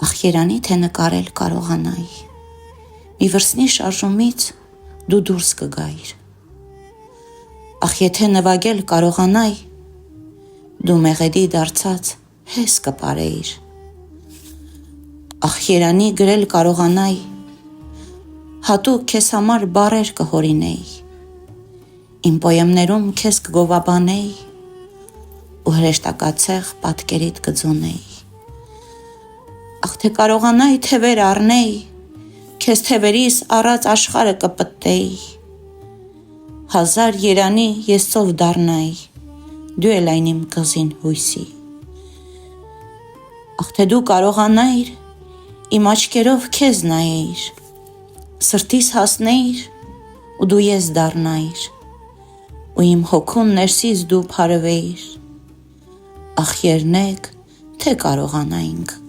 Ախ երանի թե նկարել կարողանայի, մի վրսնի շարժումից դու դուրս կգայիր, ախ եթե նվագել կարողանայի, դու մեղեդի դարձած հես կպարեիր, ախ երանի գրել կարողանայի, հատուկ քեզ համար բառեր կհորինեի, իմ պոեմներում քեզ կգովաբանեի ու հրեշտակացեղ պատկերիդ կձոնեի, ախ թե կարողանայի թևեր առնեի, քեզ թևերիս առած աշխարը կպտտեի, հազար երանի ես ծով դառնայի, դու էլ այն իմ կղզին հույսի, ախ թե դու կարողանայիր, իմ աչքերով քեզ նայեիր, սրտիս հասնեիր ու դու ես դառնայիր, ու իմ հոգուն ներսից դու փարվեիր, ախ երնեք թե կարողանայինք